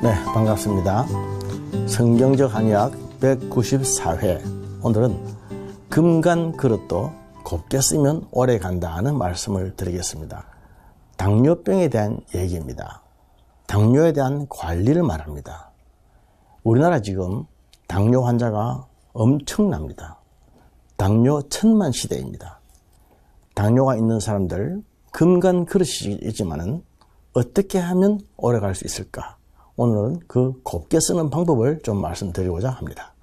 네, 반갑습니다. 성경적 한의학 194회. 오늘은 금간 그릇도 곱게 쓰면 오래 간다는 말씀을 드리겠습니다. 당뇨병에 대한 얘기입니다. 당뇨에 대한 관리를 말합니다. 우리나라 지금 당뇨 환자가 엄청납니다. 당뇨 천만 시대입니다. 당뇨가 있는 사람들 금간 그릇이지만은 어떻게 하면 오래 갈 수 있을까? 오늘은 그 곱게 쓰는 방법을 좀 말씀드리고자 합니다.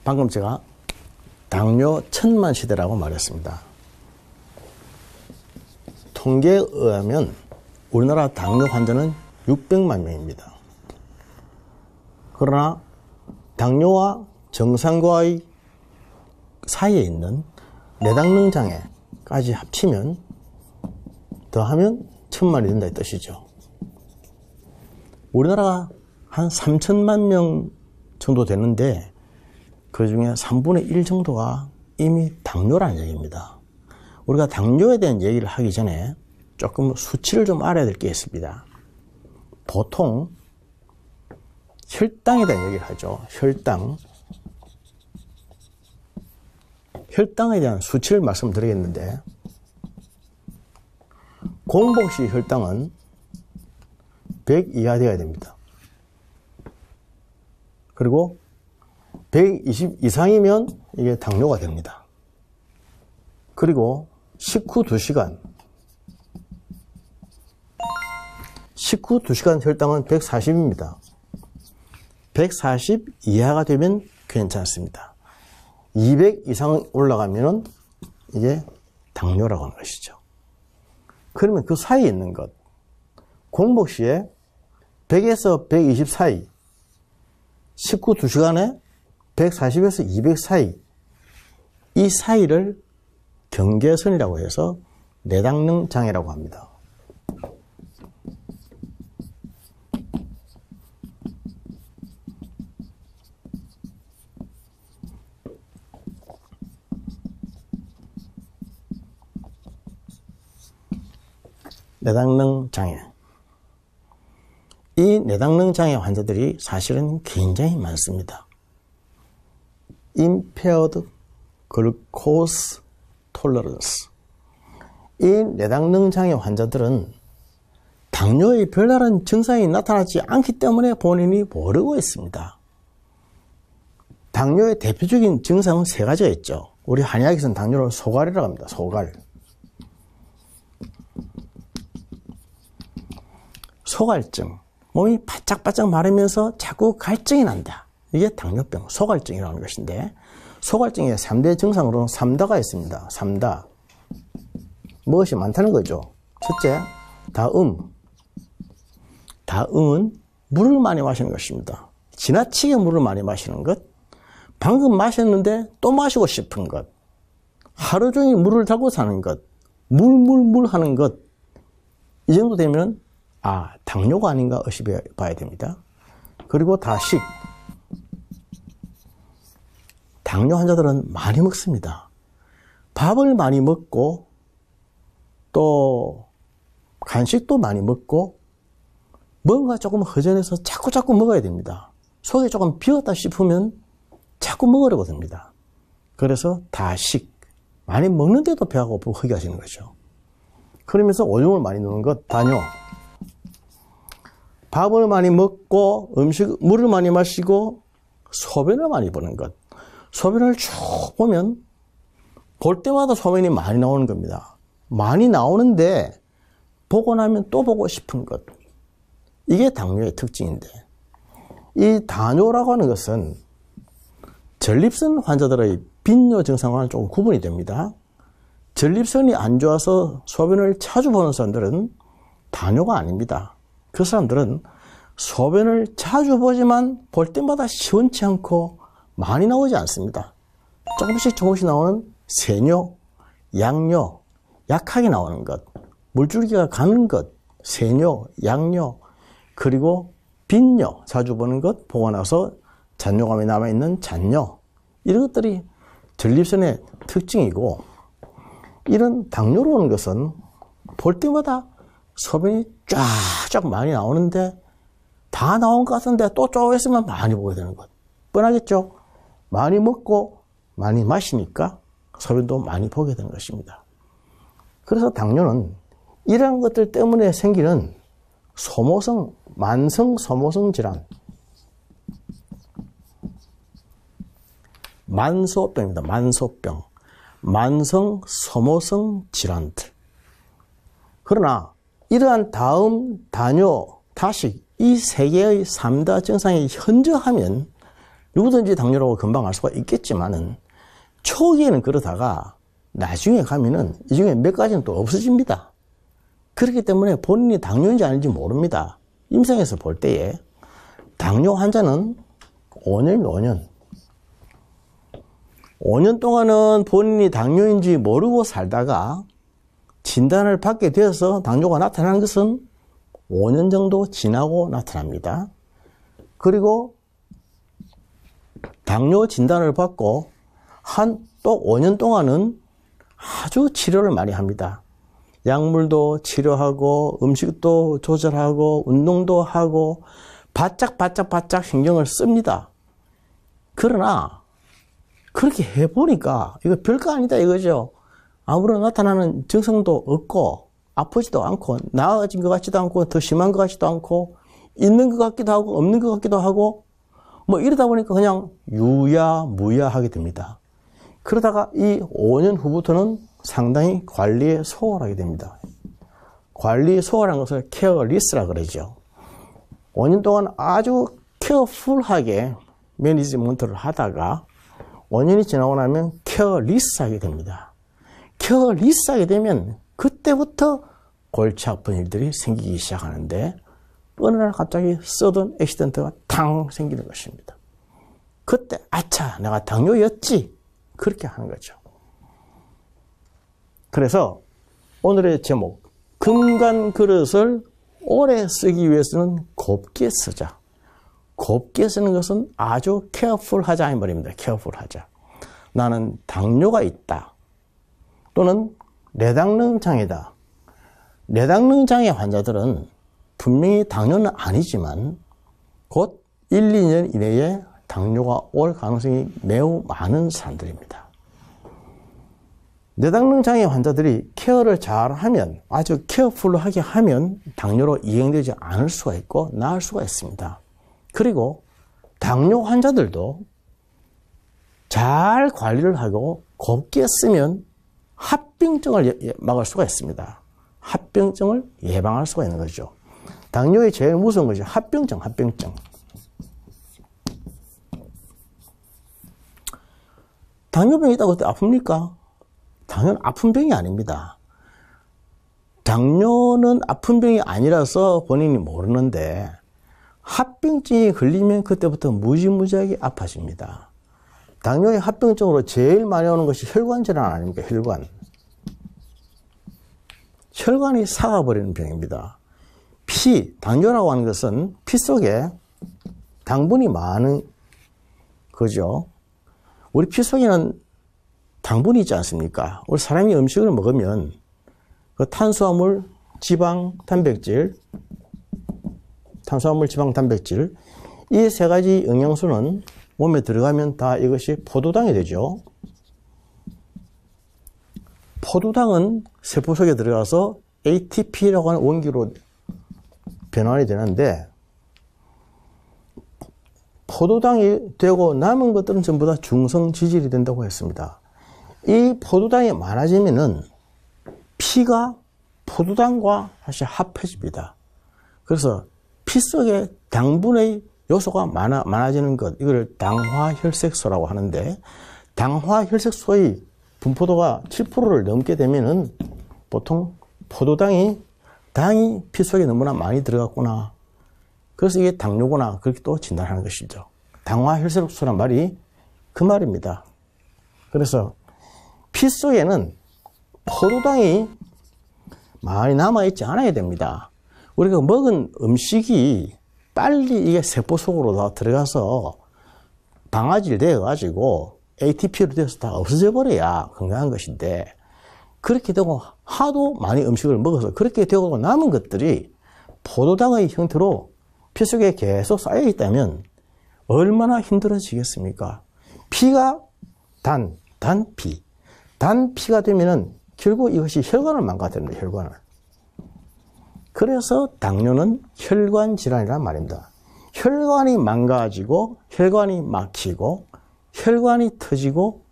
방금 제가 당뇨 천만 시대라고 말했습니다. 통계에 의하면 우리나라 당뇨 환자는 600만 명입니다. 그러나 당뇨와 정상과의 사이에 있는 내당능 장애까지 합치면 더하면 1000만이 된다 이 뜻이죠. 우리나라가 한 3천만 명 정도 되는데 그 중에 3분의 1 정도가 이미 당뇨라는 얘기입니다. 우리가 당뇨에 대한 얘기를 하기 전에 조금 수치를 좀 알아야 될 게 있습니다. 보통 혈당에 대한 얘기를 하죠. 혈당에 대한 수치를 말씀드리겠는데 공복 시 혈당은 100 이하 되어야 됩니다. 그리고 120 이상이면 이게 당뇨가 됩니다. 그리고 식후 2시간 혈당은 140입니다. 140 이하가 되면 괜찮습니다. 200 이상 올라가면 이게 당뇨라고 하는 것이죠. 그러면 그 사이에 있는 것, 공복 시에 100에서 120 사이, 식후 2시간에 140에서 200 사이, 이 사이를 경계선이라고 해서 내당능 장애라고 합니다. 내당능 장애. 이 내당능 장애 환자들이 사실은 굉장히 많습니다. Impaired Glucose Tolerance. 이 내당능 장애 환자들은 당뇨의 별다른 증상이 나타나지 않기 때문에 본인이 모르고 있습니다. 당뇨의 대표적인 증상은 3가지가 있죠. 우리 한의학에서는 당뇨를 소갈이라고 합니다. 소갈. 소갈증. 몸이 바짝바짝 마르면서 자꾸 갈증이 난다. 이게 당뇨병, 소갈증이라는 것인데, 소갈증의 3대 증상으로 3다가 있습니다. 3다. 무엇이 많다는 거죠. 첫째, 다음은 물을 많이 마시는 것입니다. 지나치게 물을 많이 마시는 것, 방금 마셨는데 또 마시고 싶은 것, 하루 종일 물을 달고 사는 것, 물 하는 것, 이 정도 되면 당뇨가 아닌가 의심해 봐야 됩니다. 그리고 다식. 당뇨 환자들은 많이 먹습니다. 밥을 많이 먹고 또 간식도 많이 먹고 뭔가 조금 허전해서 자꾸 먹어야 됩니다. 속이 조금 비었다 싶으면 자꾸 먹으려고 됩니다. 그래서 다식. 많이 먹는데도 배가 고프고 허기하시는 거죠. 그러면서 오줌을 많이 누는 것, 다뇨. 밥을 많이 먹고 물을 많이 마시고 소변을 많이 보는 것. 소변을 쭉 보면 볼 때마다 소변이 많이 나오는 겁니다. 많이 나오는데 보고 나면 또 보고 싶은 것. 이게 당뇨의 특징인데, 이 다뇨라고 하는 것은 전립선 환자들의 빈뇨 증상과는 조금 구분이 됩니다. 전립선이 안 좋아서 소변을 자주 보는 사람들은 다뇨가 아닙니다. 그 사람들은 소변을 자주 보지만 볼 때마다 시원치 않고 많이 나오지 않습니다. 조금씩 나오는 세뇨, 양뇨, 약하게 나오는 것, 물줄기가 가는 것, 세뇨, 양뇨, 그리고 빈뇨, 자주 보는 것, 보고 나서 잔뇨감이 남아있는 잔뇨, 이런 것들이 전립선의 특징이고, 이런 당뇨로 오는 것은 볼 때마다 소변이 쫙쫙 많이 나오는데 다 나온 것 같은데 또 조금 있으면 많이 보게 되는 것. 뻔하겠죠? 많이 먹고 많이 마시니까 소변도 많이 보게 되는 것입니다. 그래서 당뇨는 이러한 것들 때문에 생기는 소모성, 만성 소모성 질환, 만소병입니다. 만소병, 만성 소모성 질환들. 그러나 이러한 다음, 다뇨, 다식 이 세 개의 3다 증상이 현저하면 누구든지 당뇨라고 금방 알 수가 있겠지만은 초기에는 그러다가 나중에 가면은 이 중에 몇 가지는 또 없어집니다. 그렇기 때문에 본인이 당뇨인지 아닌지 모릅니다. 임상에서 볼 때에 당뇨 환자는 5년 동안은 본인이 당뇨인지 모르고 살다가 진단을 받게 되어서 당뇨가 나타나는 것은 5년 정도 지나고 나타납니다. 그리고 당뇨 진단을 받고 또 5년 동안은 아주 치료를 많이 합니다. 약물도 치료하고 음식도 조절하고 운동도 하고 바짝 신경을 씁니다. 그러나 그렇게 해보니까 이거 별거 아니다 이거죠. 아무런 나타나는 증상도 없고 아프지도 않고 나아진 것 같지도 않고 더 심한 것 같지도 않고 있는 것 같기도 하고 없는 것 같기도 하고 뭐 이러다 보니까 그냥 유야무야하게 됩니다. 그러다가 이 5년 후부터는 상당히 관리에 소홀하게 됩니다. 관리에 소홀한 것을 케어리스라 그러죠. 5년 동안 아주 케어풀하게 매니지먼트를 하다가 5년이 지나고 나면 케어리스하게 됩니다. 케어리스하게 되면 그때부터 골치 아픈 일들이 생기기 시작하는데 어느 날 갑자기 서든 액시던트가 탕 생기는 것입니다. 그때 아차 내가 당뇨였지 그렇게 하는 거죠. 그래서 오늘의 제목 금간 그릇을 오래 쓰기 위해서는 곱게 쓰자. 곱게 쓰는 것은 아주 케어풀하자 이 말입니다. 케어풀하자. 나는 당뇨가 있다. 또는 뇌당능 장애다. 뇌당능 장애 환자들은 분명히 당뇨는 아니지만 곧 1, 2년 이내에 당뇨가 올 가능성이 매우 많은 사람들입니다. 뇌당능 장애 환자들이 케어를 잘하면 아주 케어풀하게 하면 당뇨로 이행되지 않을 수가 있고 나을 수가 있습니다. 그리고 당뇨 환자들도 잘 관리를 하고 곱게 쓰면 합병증을 막을 수가 있습니다. 합병증을 예방할 수가 있는 거죠. 당뇨의 제일 무서운 것이 합병증. 당뇨병이 있다고 해도 아픕니까? 당뇨는 아픈 병이 아닙니다. 당뇨는 아픈 병이 아니라서 본인이 모르는데 합병증이 걸리면 그때부터 무지무지하게 아파집니다. 당뇨의 합병증으로 제일 많이 오는 것이 혈관 질환 아닙니까? 혈관이 삭아버리는 병입니다. 당뇨라고 하는 것은 피 속에 당분이 많은 거죠. 우리 피 속에는 당분이 있지 않습니까? 우리 사람이 음식을 먹으면 그 탄수화물, 지방, 단백질 이 세 가지 영양소는 몸에 들어가면 다 이것이 포도당이 되죠. 포도당은 세포 속에 들어가서 ATP라고 하는 원기로 변환이 되는데 포도당이 되고 남은 것들은 전부 다 중성지질이 된다고 했습니다. 이 포도당이 많아지면은 피가 포도당과 다시 합해집니다. 그래서 피 속에 당분의 요소가 많아지는 것, 이걸 당화혈색소라고 하는데 당화혈색소의 분포도가 7%를 넘게 되면은 보통 당이 피 속에 너무나 많이 들어갔구나. 그래서 이게 당뇨구나 그렇게 또 진단하는 것이죠. 당화혈색소란 말이 그 말입니다. 그래서 피 속에는 포도당이 많이 남아있지 않아야 됩니다. 우리가 먹은 음식이 빨리 이게 세포 속으로 들어가서 방아질 되어가지고 ATP로 돼서 다 없어져 버려야 건강한 것인데, 그렇게 되고 하도 많이 음식을 먹어서 그렇게 되고 남은 것들이 포도당의 형태로 피 속에 계속 쌓여 있다면 얼마나 힘들어지겠습니까? 피가 단피가 되면은 결국 이것이 혈관을 망가뜨립니다. 혈관을. 그래서 당뇨는 혈관 질환이란 말입니다. 혈관이 망가지고 혈관이 막히고 혈관이 터지고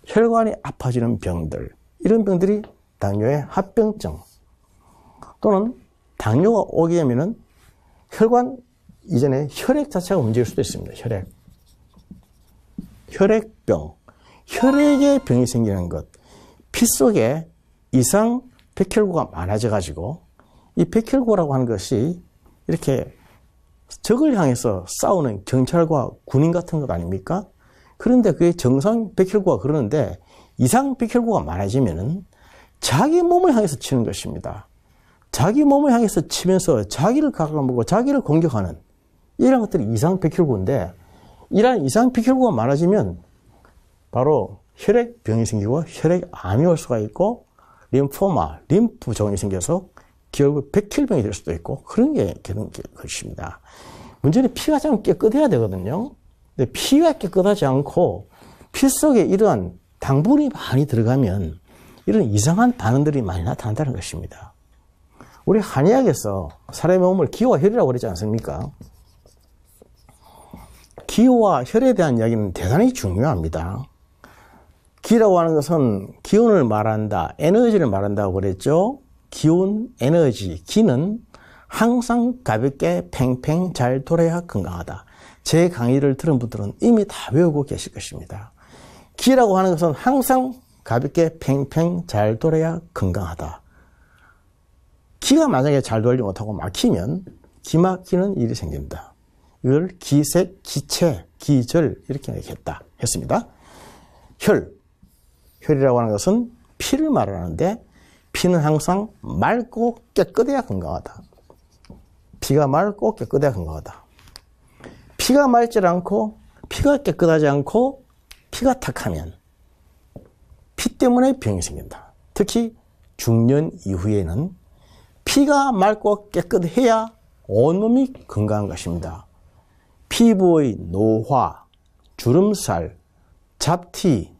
혈관이 아파지는 병들, 이런 병들이 당뇨의 합병증, 또는 당뇨가 오게 되면은 혈관 이전에 혈액 자체가 움직일 수도 있습니다. 혈액병, 혈액에 병이 생기는 것. 피 속에 이상 백혈구가 많아져 가지고 이 백혈구라고 하는 것이 이렇게 적을 향해서 싸우는 경찰과 군인 같은 것 아닙니까? 그런데 그게 정상 백혈구가 그러는데 이상 백혈구가 많아지면은 자기 몸을 향해서 치는 것입니다. 자기 몸을 향해서 치면서 자기를 갉아먹고 자기를 공격하는 이런 것들이 이상 백혈구인데, 이러한 이상 백혈구가 많아지면 바로 혈액병이 생기고 혈액암이 올 수가 있고 림포마, 림프종이 생겨서 결국 백혈병이 될 수도 있고 그런 게 되는 것입니다. 문제는 피가 좀 깨끗해야 되거든요. 근데 피가 깨끗하지 않고 피 속에 이러한 당분이 많이 들어가면 이런 이상한 반응들이 많이 나타난다는 것입니다. 우리 한의학에서 사람의 몸을 기와 혈이라고 그러지 않습니까? 기와 혈에 대한 이야기는 대단히 중요합니다. 기라고 하는 것은 기운을 말한다, 에너지를 말한다고 그랬죠. 기운, 에너지, 기는 항상 가볍게 팽팽 잘 돌아야 건강하다. 제 강의를 들은 분들은 이미 다 외우고 계실 것입니다. 기라고 하는 것은 항상 가볍게 팽팽 잘 돌아야 건강하다. 기가 만약에 잘 돌지 못하고 막히면 기막히는 일이 생깁니다. 이걸 기색, 기체, 기절 이렇게 했습니다. 혈이라고 하는 것은 피를 말하는데 피는 항상 맑고 깨끗해야 건강하다. 피가 맑고 깨끗해야 건강하다. 피가 맑지 않고 피가 깨끗하지 않고 피가 탁하면 피 때문에 병이 생긴다. 특히 중년 이후에는 피가 맑고 깨끗해야 온몸이 건강한 것입니다. 피부의 노화, 주름살, 잡티,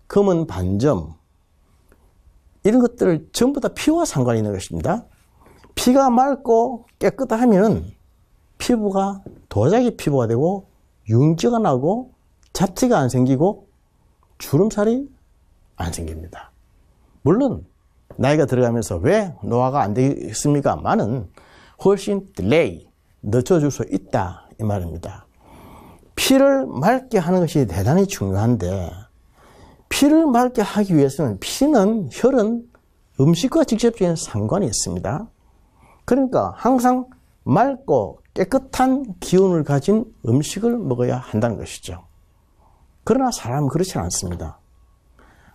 검은 반점, 이런 것들을 전부 다 피와 상관이 있는 것입니다. 피가 맑고 깨끗하면 피부가 도자기 피부가 되고 윤기가 나고 잡티가 안 생기고 주름살이 안 생깁니다. 물론 나이가 들어가면서 왜 노화가 안 되겠습니까만은 훨씬 늦춰줄 수 있다 이 말입니다. 피를 맑게 하는 것이 대단히 중요한데, 피를 맑게 하기 위해서는 혈은 음식과 직접적인 상관이 있습니다. 그러니까 항상 맑고 깨끗한 기운을 가진 음식을 먹어야 한다는 것이죠. 그러나 사람은 그렇지 않습니다.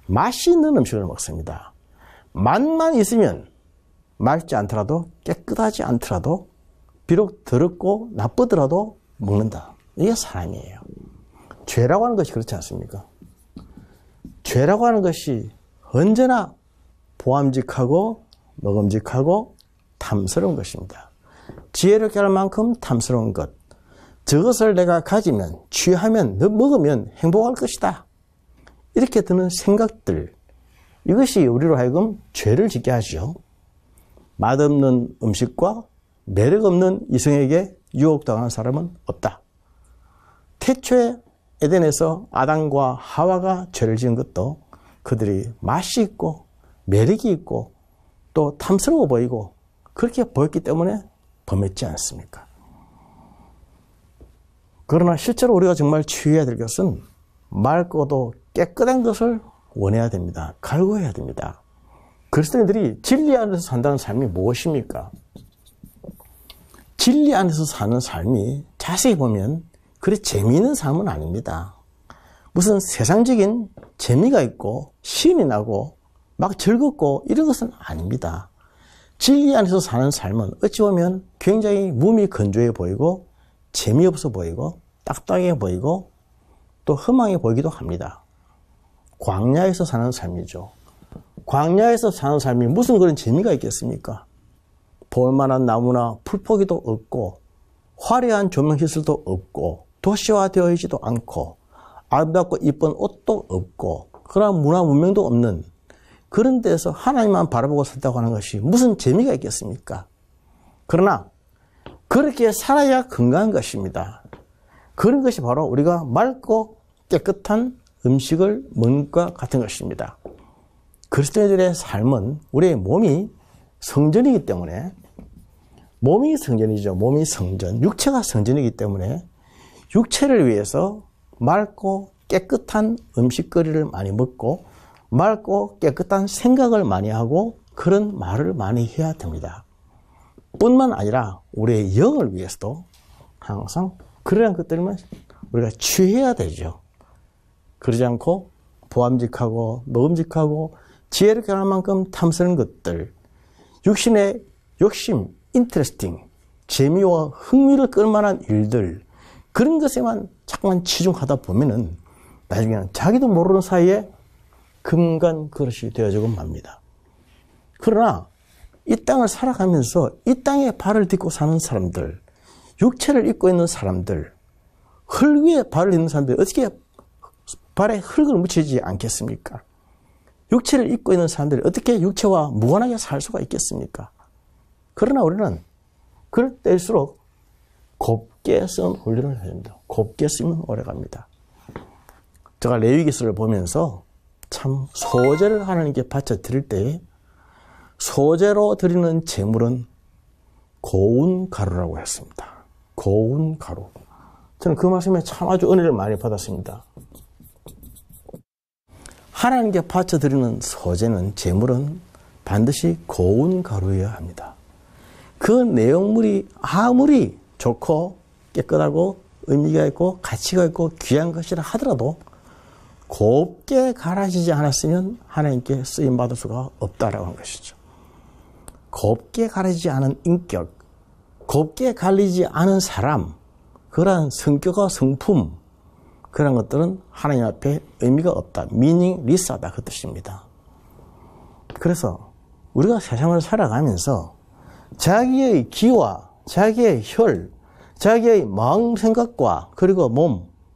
맛이 있는 음식을 먹습니다. 맛만 있으면 맑지 않더라도 깨끗하지 않더라도 비록 더럽고 나쁘더라도 먹는다. 이게 사람이에요. 죄라고 하는 것이 그렇지 않습니까? 죄라고 하는 것이 언제나 보암직하고 먹음직하고 탐스러운 것입니다. 지혜롭게 할 만큼 탐스러운 것, 저것을 내가 가지면, 취하면, 먹으면 행복할 것이다. 이렇게 드는 생각들, 이것이 우리로 하여금 죄를 짓게 하죠. 맛없는 음식과 매력없는 이성에게 유혹당한 사람은 없다. 태초에 에덴에서 아담과 하와가 죄를 지은 것도 그들이 맛이 있고 매력이 있고 또 탐스러워 보이고 그렇게 보였기 때문에 범했지 않습니까? 그러나 실제로 우리가 정말 주의해야 될 것은 맑고도 깨끗한 것을 원해야 됩니다. 갈구해야 됩니다. 그리스도인들이 진리 안에서 산다는 삶이 무엇입니까? 진리 안에서 사는 삶이 자세히 보면 그리 재미있는 삶은 아닙니다. 무슨 세상적인 재미가 있고 신이 나고 막 즐겁고 이런 것은 아닙니다. 진리 안에서 사는 삶은 어찌 보면 굉장히 몸이 건조해 보이고 재미없어 보이고 딱딱해 보이고 또 험하게 보이기도 합니다. 광야에서 사는 삶이죠. 광야에서 사는 삶이 무슨 그런 재미가 있겠습니까? 볼만한 나무나 풀포기도 없고 화려한 조명시설도 없고 도시화되어 있지도 않고 아름답고 이쁜 옷도 없고 그런 문화 문명도 없는 그런 데서 하나님만 바라보고 산다고 하는 것이 무슨 재미가 있겠습니까? 그러나 그렇게 살아야 건강한 것입니다. 그런 것이 바로 우리가 맑고 깨끗한 음식을 먹는 것과 같은 것입니다. 그리스도인들의 삶은 우리의 몸이 성전이기 때문에 몸이 성전이죠. 몸이 성전, 육체가 성전이기 때문에 육체를 위해서 맑고 깨끗한 음식거리를 많이 먹고 맑고 깨끗한 생각을 많이 하고 그런 말을 많이 해야 됩니다. 뿐만 아니라 우리의 영을 위해서도 항상 그러한 것들만 우리가 취해야 되죠. 그러지 않고 보암직하고 먹음직하고 지혜를 겨할 만큼 탐스러운 것들, 육신의 욕심, 인트레스팅, 재미와 흥미를 끌만한 일들 그런 것에만 자꾸만 치중하다 보면은 나중에는 자기도 모르는 사이에 금간 그릇이 되어지고 맙니다. 그러나 이 땅을 살아가면서 이 땅에 발을 딛고 사는 사람들, 육체를 입고 있는 사람들, 흙 위에 발을 딛는 사람들 어떻게 발에 흙을 묻히지 않겠습니까? 육체를 입고 있는 사람들이 어떻게 육체와 무관하게 살 수가 있겠습니까? 그러나 우리는 그럴 때일수록 곱게 쓴 훈련을 해야 됩니다. 곱게 쓰면 오래갑니다. 제가 레위기서를 보면서 참 소제를 하나님께 바쳐 드릴 때 소제로 드리는 제물은 고운 가루라고 했습니다. 고운 가루. 저는 그 말씀에 참 아주 은혜를 많이 받았습니다. 하나님께 바쳐 드리는 소제는 제물은 반드시 고운 가루여야 합니다. 그 내용물이 아무리 좋고 깨끗하고 의미가 있고 가치가 있고 귀한 것이라 하더라도 곱게 갈아지지 않았으면 하나님께 쓰임받을 수가 없다라고 하는 것이죠. 곱게 갈아지지 않은 인격, 곱게 갈리지 않은 사람, 그러한 성격과 성품, 그런 것들은 하나님 앞에 의미가 없다. meaningless하다. 그 뜻입니다. 그래서 우리가 세상을 살아가면서 자기의 기와 자기의 혈, 자기의 마음 생각과 그리고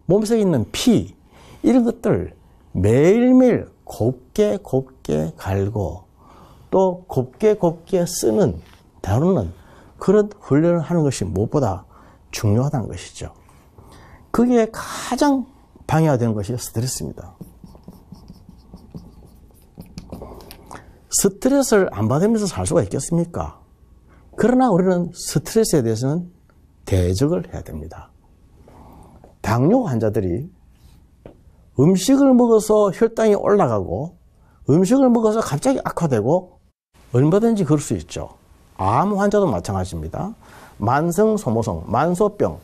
몸속에 있는 피 이런 것들 매일매일 곱게 갈고 또 곱게 쓰는 다루는 그런 훈련을 하는 것이 무엇보다 중요하다는 것이죠. 그게 가장 방해가 되는 것이 스트레스입니다. 스트레스를 안 받으면서 살 수가 있겠습니까? 그러나 우리는 스트레스에 대해서는 대적을 해야 됩니다. 당뇨 환자들이 음식을 먹어서 혈당이 올라가고 음식을 먹어서 갑자기 악화되고 얼마든지 그럴 수 있죠. 암 환자도 마찬가지입니다. 만성소모성, 만소병,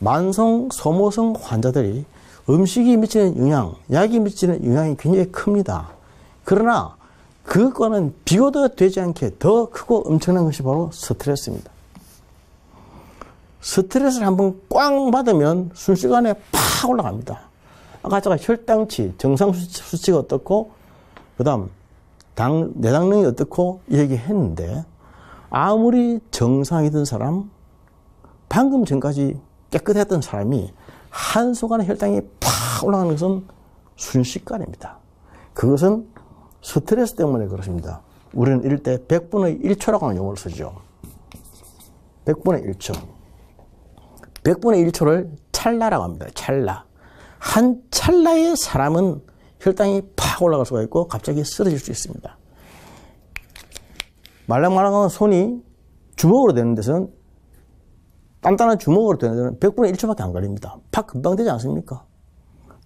만성소모성 환자들이 음식이 미치는 영향, 약이 미치는 영향이 굉장히 큽니다. 그러나 그것과는 비교도 되지 않게 더 크고 엄청난 것이 바로 스트레스입니다. 스트레스를 한번 꽝 받으면 순식간에 팍 올라갑니다. 아까 제가 혈당치, 정상 수치가 어떻고 그 다음 내당량이 어떻고 얘기했는데 아무리 정상이던 사람, 방금 전까지 깨끗했던 사람이 한순간에 혈당이 팍 올라가는 것은 순식간입니다. 그것은 스트레스 때문에 그렇습니다. 우리는 이럴 때 100분의 1초라고 하는 용어를 쓰죠. 100분의 1초. 100분의 1초를 찰나라고 합니다. 찰나. 한 찰나의 사람은 혈당이 팍 올라갈 수가 있고 갑자기 쓰러질 수 있습니다. 말랑말랑한 손이 주먹으로 되는 데서는 단단한 주먹으로 되는 데는 100분의 1초밖에 안 걸립니다. 팍 금방 되지 않습니까?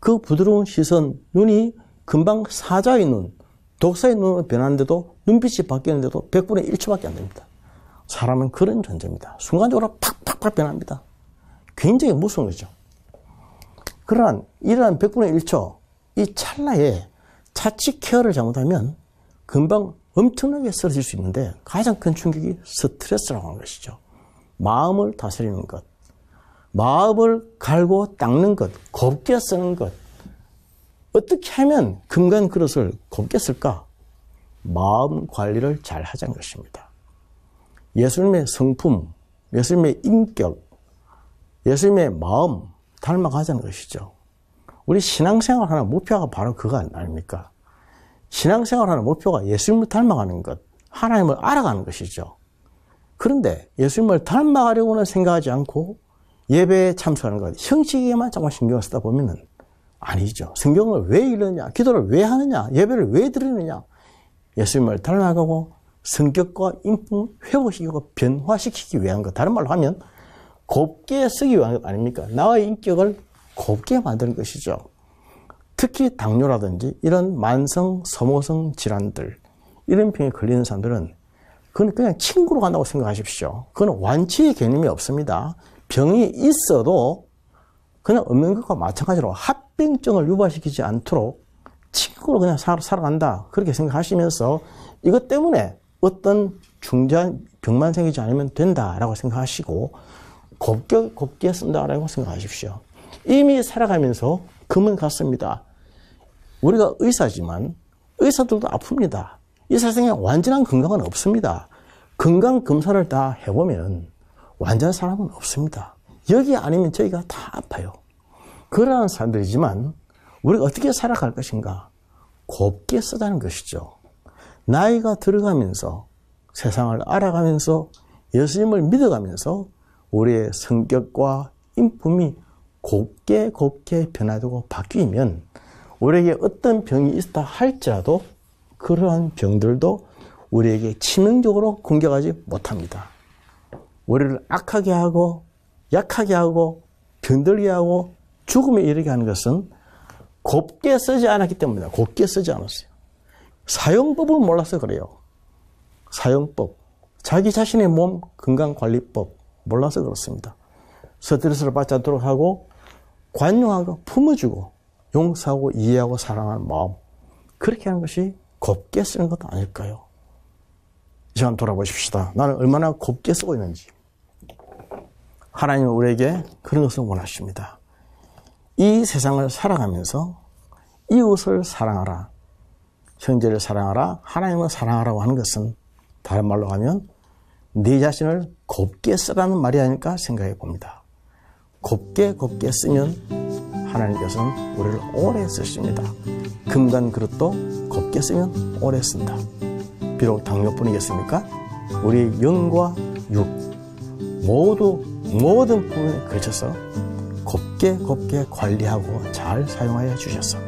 그 부드러운 시선, 눈이 금방 사자의 눈, 독사의 눈으로 변하는데도 눈빛이 바뀌는데도 100분의 1초밖에 안 됩니다. 사람은 그런 존재입니다. 순간적으로 팍팍팍 변합니다. 굉장히 무서운 거죠. 그러나 이러한 100분의 1초, 이 찰나에 자칫 케어를 잘못하면 금방 엄청나게 쓰러질 수 있는데 가장 큰 충격이 스트레스라고 하는 것이죠. 마음을 다스리는 것, 마음을 갈고 닦는 것, 곱게 쓰는 것. 어떻게 하면 금간 그릇을 곱게 쓸까? 마음 관리를 잘 하자는 것입니다. 예수님의 성품, 예수님의 인격, 예수님의 마음 닮아가자는 것이죠. 우리 신앙생활 하나 목표가 바로 그거 아닙니까? 신앙생활 하나 목표가 예수님을 닮아가는 것, 하나님을 알아가는 것이죠. 그런데 예수님을 닮아가려고는 생각하지 않고 예배에 참석하는 것, 형식에만 조금 신경을 쓰다 보면은 아니죠. 성경을 왜 읽느냐, 기도를 왜 하느냐, 예배를 왜 드리느냐. 예수님을 닮아가고 성격과 인품 회복시키고 변화시키기 위한 것. 다른 말로 하면 곱게 쓰기 위한 것 아닙니까? 나의 인격을 곱게 만드는 것이죠. 특히 당뇨라든지 이런 만성 소모성 질환들, 이런 병에 걸리는 사람들은 그건 그냥 친구로 간다고 생각하십시오. 그건 완치의 개념이 없습니다. 병이 있어도 그냥 없는 것과 마찬가지로 합병증을 유발시키지 않도록 친구로 그냥 살아간다. 그렇게 생각하시면서 이것 때문에 어떤 중대한 병만 생기지 않으면 된다라고 생각하시고 곱게 쓴다라고 생각하십시오. 이미 살아가면서 금은 같습니다. 우리가 의사지만 의사들도 아픕니다. 이 세상에 완전한 건강은 없습니다. 건강 검사를 다 해보면 완전한 사람은 없습니다. 여기 아니면 저희가 다 아파요. 그러한 사람들이지만 우리가 어떻게 살아갈 것인가? 곱게 쓰자는 것이죠. 나이가 들어가면서 세상을 알아가면서 예수님을 믿어가면서 우리의 성격과 인품이 곱게 변화되고 바뀌면 우리에게 어떤 병이 있다 할지라도 그러한 병들도 우리에게 치명적으로 공격하지 못합니다. 우리를 악하게 하고 약하게 하고 병들게 하고 죽음에 이르게 하는 것은 곱게 쓰지 않았기 때문입니다. 곱게 쓰지 않았어요. 사용법을 몰라서 그래요. 사용법, 자기 자신의 몸 건강관리법 몰라서 그렇습니다. 스트레스를 받지 않도록 하고 관용하고 품어주고 용서하고 이해하고 사랑하는 마음, 그렇게 하는 것이 곱게 쓰는 것도 아닐까요? 이 시간 돌아보십시다. 나는 얼마나 곱게 쓰고 있는지. 하나님은 우리에게 그런 것을 원하십니다. 이 세상을 살아가면서 이웃을 사랑하라, 형제를 사랑하라, 하나님을 사랑하라고 하는 것은 다른 말로 하면 네 자신을 곱게 쓰라는 말이 아닐까 생각해 봅니다. 곱게 쓰면 하나님께서는 우리를 오래 쓰십니다. 금간 그릇도 곱게 쓰면 오래 쓴다. 비록 당뇨뿐이겠습니까? 우리의 영과 육 모든 부분에 걸쳐서 곱게 관리하고 잘 사용하여 주셔서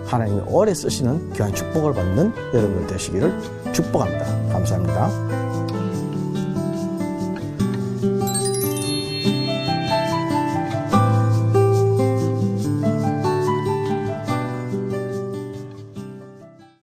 하나님이 오래 쓰시는 귀한 축복을 받는 여러분들 되시기를 축복합니다. 감사합니다.